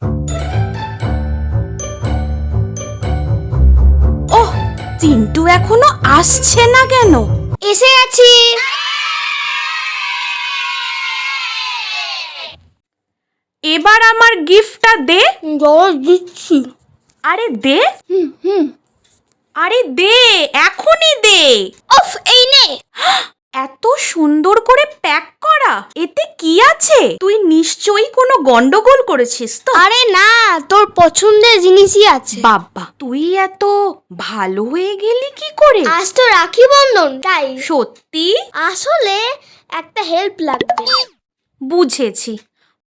ওহ, চিন্টু এখনো আসছে না কেন? এসে গেছি। এবার আমার গিফটটা দে। দিচ্ছি। আরে দে, হুম। আরে দে, এখনই দে। অফ, এই নে। এত সুন্দর করে প্যাক করা, এতে কি আছে? তুই নিশ্চয়ই কোনো গন্ডগোল করেছিস তো? আরে না, তোর পছন্দের জিনিসই আছে। বাবা, তুই এত ভালো হয়ে গেলি কি করে? আজ তো রাখি বন্ধন, তাই। সত্যি? আসলে একটা হেল্প লাগবে। বুঝেছি,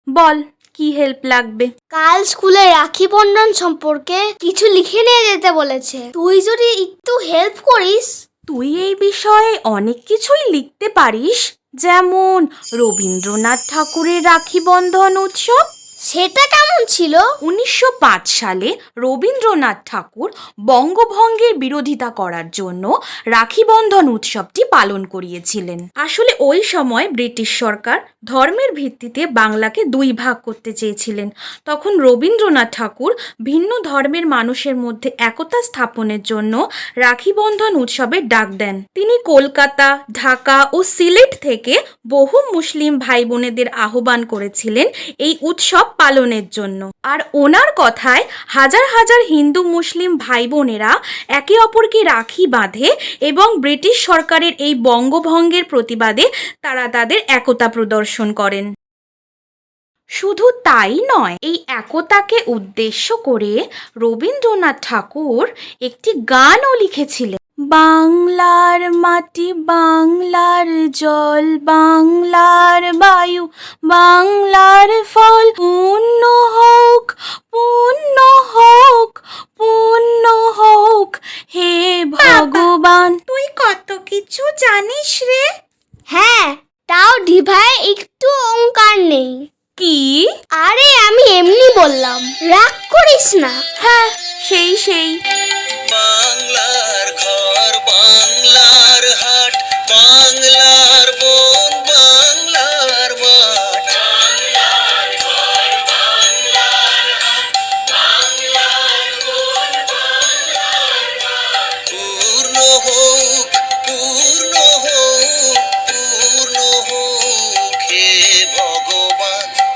বল কি হেল্প লাগবে? কাল স্কুলে রাখি বন্ধন সম্পর্কে কিছু লিখে নিয়ে যেতে বলেছে। তুই যদি একটু হেল্প করিস। তুই এই বিষয়ে অনেক কিছুই লিখতে পারিস, যেমন রবীন্দ্রনাথ ঠাকুরের রাখি বন্ধন উৎসব। সেটা কেমন ছিল? 1905 সালে রবীন্দ্রনাথ ঠাকুর বঙ্গভঙ্গের বিরোধিতা করার জন্য রাখি বন্ধন উৎসবটি পালন করিয়েছিলেন। আসলে ওই সময় ব্রিটিশ সরকার ধর্মের ভিত্তিতে বাংলাকে দুই ভাগ করতে চেয়েছিলেন। তখন রবীন্দ্রনাথ ঠাকুর ভিন্ন ধর্মের মানুষের মধ্যে একতা স্থাপনের জন্য রাখি বন্ধন উৎসবের ডাক দেন। তিনি কলকাতা, ঢাকা ও সিলেট থেকে বহু মুসলিম ভাই বোনেদের আহ্বান করেছিলেন এই উৎসব পালনের জন্য। আর ওনার কথায় হাজার হাজার হিন্দু মুসলিম ভাই বোনেরা একে অপরকে রাখি বাঁধে এবং ব্রিটিশ সরকারের এই বঙ্গভঙ্গের প্রতিবাদে তারা তাদের একতা প্রদর্শন করেন। শুধু তাই নয়, এই একতাকে উদ্দেশ্য করে রবীন্দ্রনাথ ঠাকুর একটি গানও লিখেছিলেন। বাংলার মাটি, বাংলার জল, বাংলার বায়ু, বাংলার ফল, পূর্ণ হোক, পূর্ণ হোক, পূর্ণ হোক হে ভগবান। তুই কত কিছু জানিস রে। হ্যাঁ, তাও ডিভায় একটু অহংকার নেই। কি? আরে আমি এমনি বললাম, রাগ করিস না। হ্যাঁ, সেই